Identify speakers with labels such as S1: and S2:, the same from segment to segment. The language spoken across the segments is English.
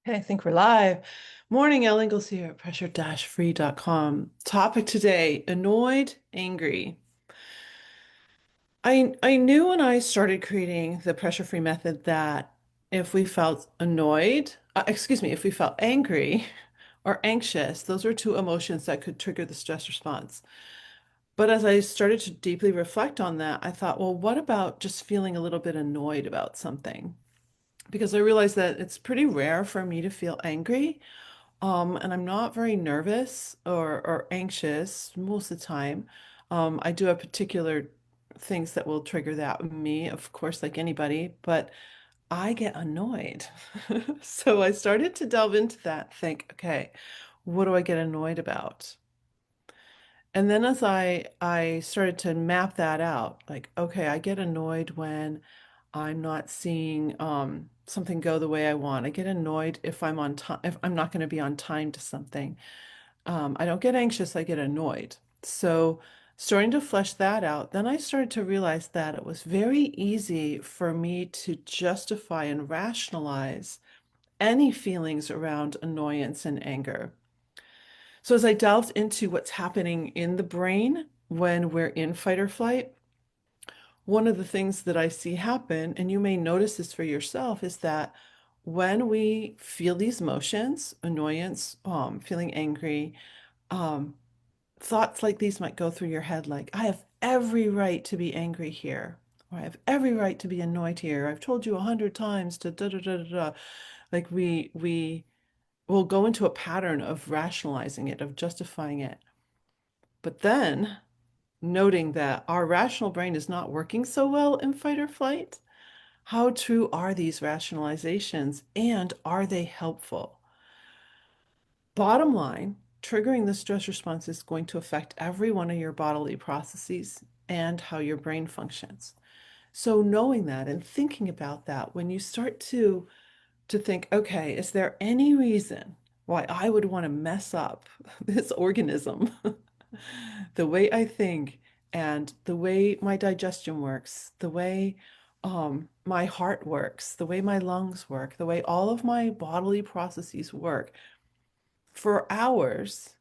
S1: Okay, I think we're live. Morning, Elle Ingalls here at pressure-free.com. Topic today, annoyed, angry. I knew when I started creating the pressure-free method that if we felt annoyed, if we felt angry or anxious, those were two emotions that could trigger the stress response. But as I started to deeply reflect on that, I thought, well, what about just feeling a little bit annoyed about something? Because I realized that it's pretty rare for me to feel angry. And I'm not very nervous or anxious most of the time. I do have particular things that will trigger that in me, of course, like anybody, but I get annoyed. So I started to delve into that, think, okay, what do I get annoyed about? And then as I started to map that out, like, okay, I get annoyed when I'm not seeing something go the way I want. I get annoyed if I'm on time, if I'm not going to be on time to something. I don't get anxious, I get annoyed. So, starting to flesh that out, then I started to realize that it was very easy for me to justify and rationalize any feelings around annoyance and anger. So, as I delved into what's happening in the brain when we're in fight or flight, one of the things that I see happen, and you may notice this for yourself, is that when we feel these emotions, annoyance, feeling angry, um, thoughts like these might go through your head like, I have every right to be angry here, or I have every right to be annoyed here. I've told you 100 times to da da da da da. Like we will go into a pattern of rationalizing it, of justifying it. But then noting that our rational brain is not working so well in fight or flight, how true are these rationalizations and are they helpful? Bottom line, triggering the stress response is going to affect every one of your bodily processes and how your brain functions. So knowing that and thinking about that, when you start to think, okay, is there any reason why I would want to mess up this organism, the way I think and the way my digestion works, the way my heart works, the way my lungs work, the way all of my bodily processes work for hours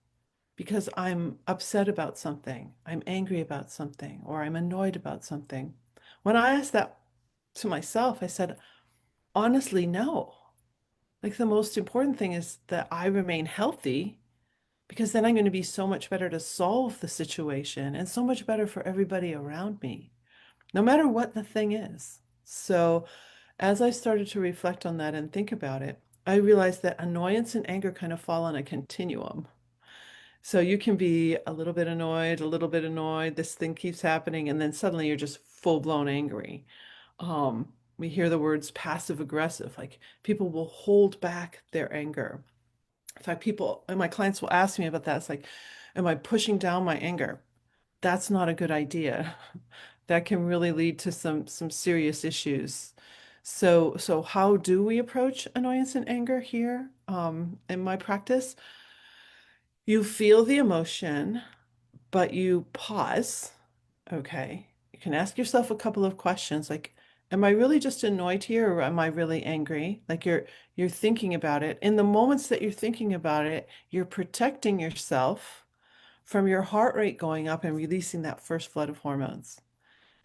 S1: because I'm upset about something, I'm angry about something, or I'm annoyed about something. When I asked that to myself, I said, honestly, no. Like the most important thing is that I remain healthy because then I'm going to be so much better to solve the situation and so much better for everybody around me, no matter what the thing is. So, as I started to reflect on that and think about it, I realized that annoyance and anger kind of fall on a continuum. So you can be a little bit annoyed, this thing keeps happening, and then suddenly you're just full-blown angry. We hear the words passive aggressive, like people will hold back their anger. In fact, people and my clients will ask me about that. It's like, am I pushing down my anger? That's not a good idea. That can really lead to some serious issues. So how do we approach annoyance and anger here in my practice? You feel the emotion, but you pause. Okay. You can ask yourself a couple of questions like, am I really just annoyed here or am I really angry? Like you're thinking about it. In the moments that you're thinking about it, you're protecting yourself from your heart rate going up and releasing that first flood of hormones.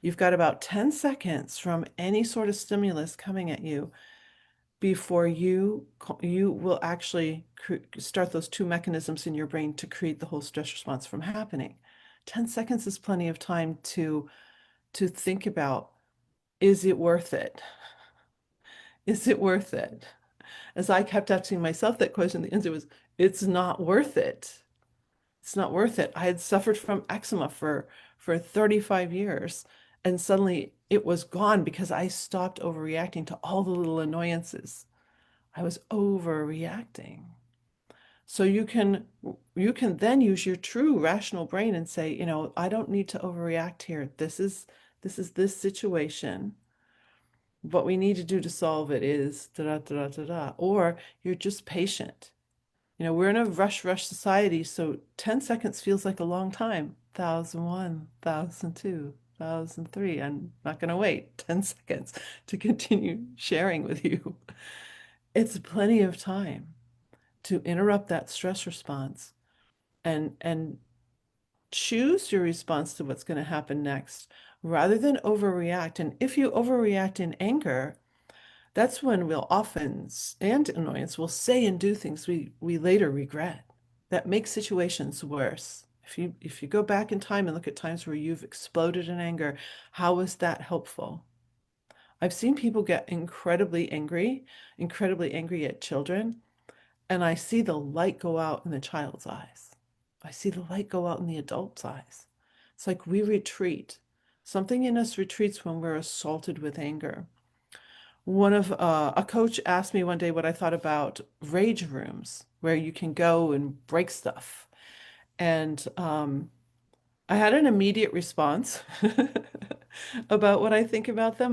S1: You've got about 10 seconds from any sort of stimulus coming at you before you will actually start those two mechanisms in your brain to create the whole stress response from happening. 10 seconds is plenty of time to think about, is it worth it? Is it worth it? As I kept asking myself that question, the answer was, it's not worth it. It's not worth it. I had suffered from eczema for 35 years, and suddenly it was gone because I stopped overreacting to all the little annoyances. I was overreacting. So you can then use your true rational brain and say, I don't need to overreact here. This is this situation. What we need to do to solve it is da da da da da da. Or you're just patient. We're in a rush society, so 10 seconds feels like a long time. 1001, 1002, 1003. I'm not going to wait 10 seconds to continue sharing with you. it's plenty of time to interrupt that stress response and choose your response to what's going to happen next rather than overreact. And if you overreact in anger, that's when we'll often, and annoyance, will say and do things we later regret that make situations worse. If you go back in time and look at times where you've exploded in anger, how was that helpful? I've seen people get incredibly angry at children, and I see the light go out in the child's eyes. I see the light go out in the adult's eyes. It's like we retreat. Something in us retreats when we're assaulted with anger. A coach asked me one day what I thought about rage rooms where you can go and break stuff. And I had an immediate response about what I think about them.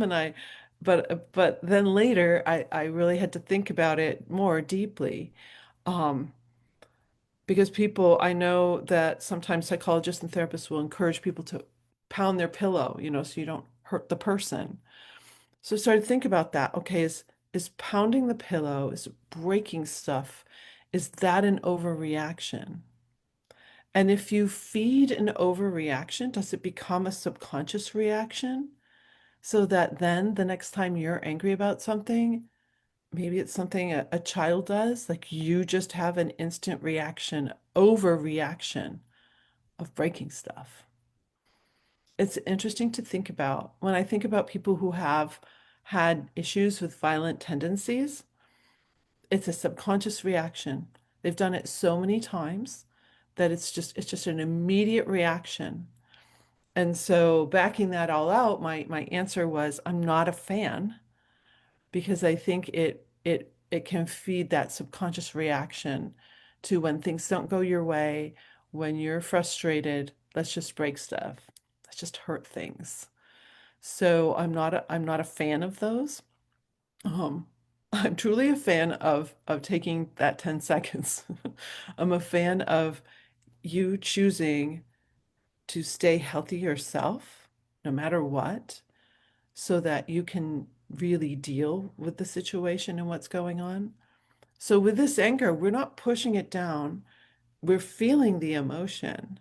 S1: But then later I really had to think about it more deeply. Um, because I know that sometimes psychologists and therapists will encourage people to pound their pillow, so you don't hurt the person. So I started to think about that. Okay, is pounding the pillow, is breaking stuff, is that an overreaction? And if you feed an overreaction, does it become a subconscious reaction? So that then the next time you're angry about something, maybe it's something a child does, like you just have an instant reaction, overreaction of breaking stuff. It's interesting to think about. When I think about people who have had issues with violent tendencies, it's a subconscious reaction. They've done it so many times that it's just an immediate reaction. And so backing that all out, my answer was I'm not a fan because I think it can feed that subconscious reaction to when things don't go your way, when you're frustrated, let's just break stuff. Let's just hurt things. So I'm not a fan of those. Um, I'm truly a fan of taking that 10 seconds. I'm a fan of you choosing to stay healthy yourself, no matter what, so that you can really deal with the situation and what's going on. So with this anger, we're not pushing it down. We're feeling the emotion,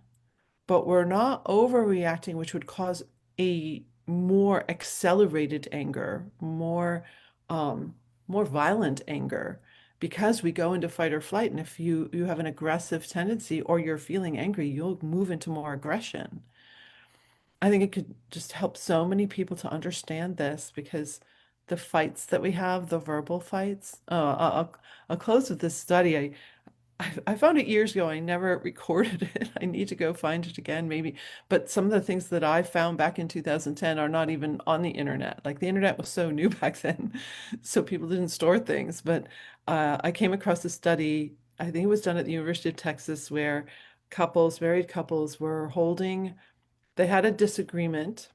S1: but we're not overreacting, which would cause a more accelerated anger, um, more violent anger, because we go into fight or flight. And if you have an aggressive tendency or you're feeling angry, you'll move into more aggression. I think it could just help so many people to understand this because the fights that we have, the verbal fights. I'll close with this study. I found it years ago. I never recorded it. I need to go find it again, maybe. But some of the things that I found back in 2010 are not even on the internet. Like the internet was so new back then, so people didn't store things. But I came across a study, I think it was done at the University of Texas, where married couples they had a disagreement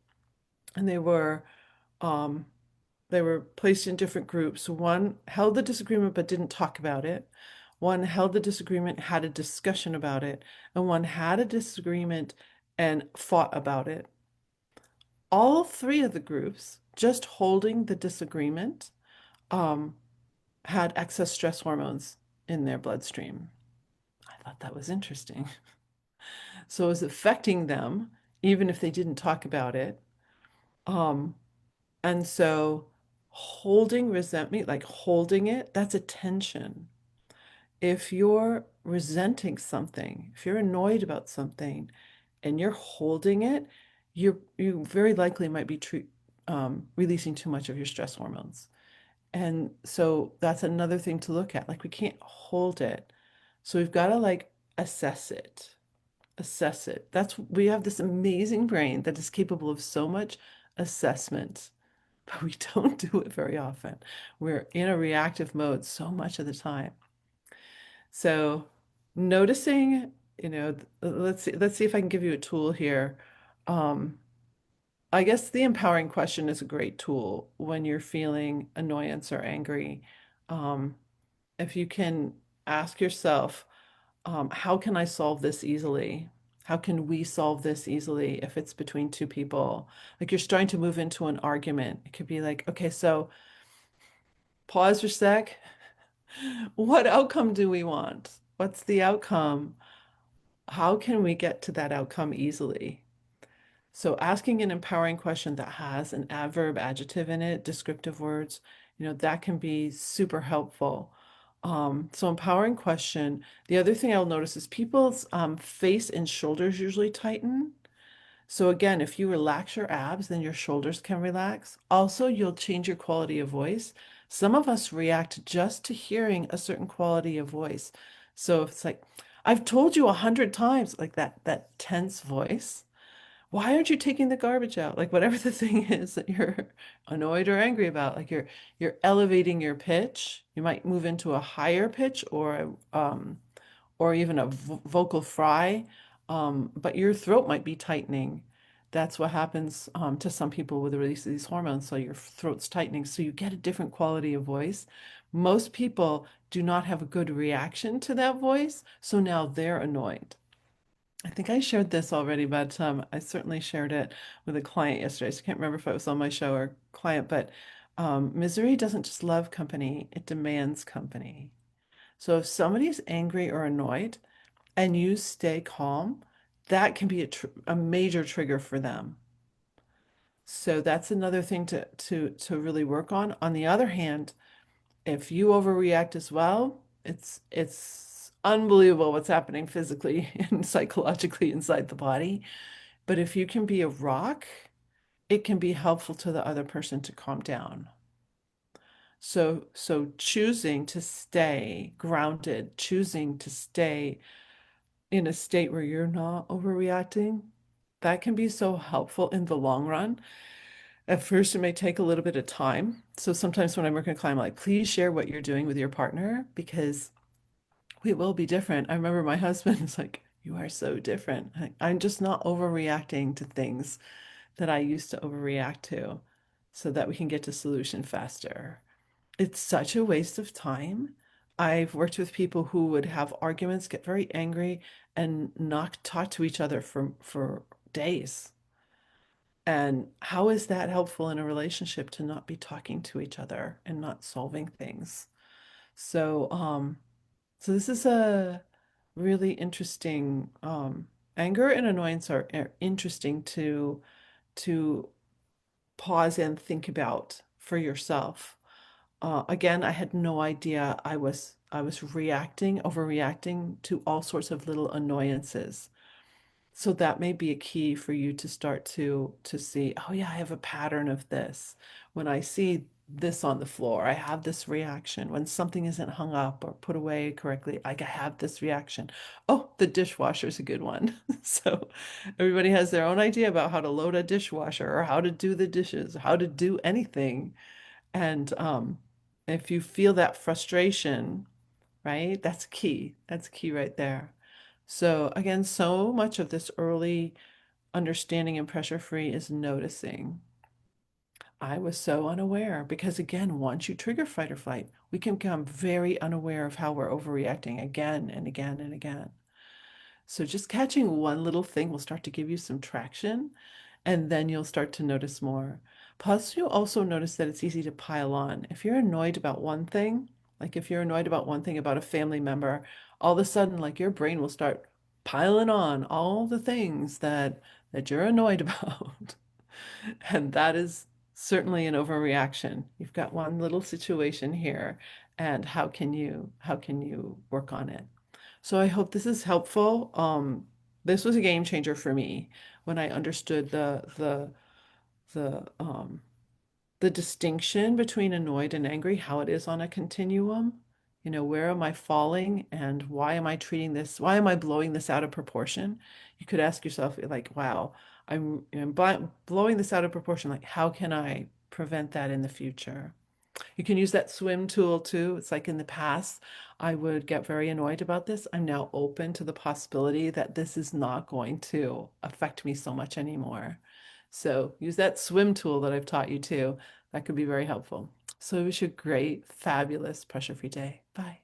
S1: and um, they were placed in different groups. One held the disagreement but didn't talk about it. One held the disagreement, had a discussion about it, and one had a disagreement and fought about it. All three of the groups, just holding the disagreement, um, had excess stress hormones in their bloodstream. I thought that was interesting. So it was affecting them, even if they didn't talk about it. Um, And so holding resentment, like holding it, that's a tension. If you're resenting something, if you're annoyed about something and you're holding it, you very likely might be releasing too much of your stress hormones. And so that's another thing to look at. Like we can't hold it. So we've got to like assess it. Assess it. We have this amazing brain that is capable of so much assessment, but we don't do it very often. We're in a reactive mode so much of the time. So noticing, let's see if I can give you a tool here. Um, I guess the empowering question is a great tool when you're feeling annoyance or angry. Um, if you can ask yourself, how can I solve this easily? How can we solve this easily if it's between two people? Like you're starting to move into an argument. It could be like, okay, so pause for a sec. What outcome do we want? What's the outcome? How can we get to that outcome easily? So asking an empowering question that has an adverb adjective in it, descriptive words, that can be super helpful. So empowering question. The other thing I'll notice is people's face and shoulders usually tighten. So again, if you relax your abs, then your shoulders can relax. Also, you'll change your quality of voice. Some of us react just to hearing a certain quality of voice. So if it's like, I've told you 100 times, like that tense voice. Why aren't you taking the garbage out? Like whatever the thing is that you're annoyed or angry about, like you're elevating your pitch. You might move into a higher pitch or even a vocal fry, but your throat might be tightening. That's what happens to some people with the release of these hormones. So your throat's tightening, so you get a different quality of voice. Most people do not have a good reaction to that voice, so now they're annoyed. I think I shared this already, but I certainly shared it with a client yesterday. So I can't remember if it was on my show or client, but misery doesn't just love company, it demands company. So if somebody's angry or annoyed and you stay calm, that can be a major trigger for them. So that's another thing to really work on. On the other hand, if you overreact as well, it's unbelievable what's happening physically and psychologically inside the body. But if you can be a rock, it can be helpful to the other person to calm down. So choosing to stay grounded, choosing to stay in a state where you're not overreacting, that can be so helpful in the long run. At first, it may take a little bit of time. So sometimes when I'm working with a client, I'm like, please share what you're doing with your partner because we will be different. I remember my husband is like, you are so different. I'm just not overreacting to things that I used to overreact to so that we can get to solution faster. It's such a waste of time. I've worked with people who would have arguments, get very angry, and not talk to each other for days. And how is that helpful in a relationship to not be talking to each other and not solving things? So, so this is a really interesting anger and annoyance are interesting to pause and think about for yourself. Again, I had no idea I was reacting, overreacting to all sorts of little annoyances. So that may be a key for you to start to see, oh yeah, I have a pattern of this. When I see this on the floor, I have this reaction. When something isn't hung up or put away correctly, I have this reaction. Oh, the dishwasher is a good one. So everybody has their own idea about how to load a dishwasher or how to do the dishes, how to do anything. And if you feel that frustration, right, that's key. That's key right there. So again, so much of this early understanding and pressure free is noticing. I was so unaware because again, once you trigger fight or flight, we can become very unaware of how we're overreacting again and again and again. So just catching one little thing will start to give you some traction, and then you'll start to notice more. Plus, you'll also notice that it's easy to pile on. If you're annoyed about one thing, like if you're annoyed about one thing about a family member, all of a sudden, like your brain will start piling on all the things that you're annoyed about. And that is certainly an overreaction. You've got one little situation here, and how can you work on it? So I hope this is helpful. This was a game changer for me when I understood the the distinction between annoyed and angry, how it is on a continuum. Where am I falling and why am I treating this? Why am I blowing this out of proportion? You could ask yourself, like, wow, I'm blowing this out of proportion. Like, how can I prevent that in the future? You can use that swim tool too. It's like in the past, I would get very annoyed about this. I'm now open to the possibility that this is not going to affect me so much anymore. So use that swim tool that I've taught you too. That could be very helpful. So wish you a great, fabulous, pressure-free day. Bye.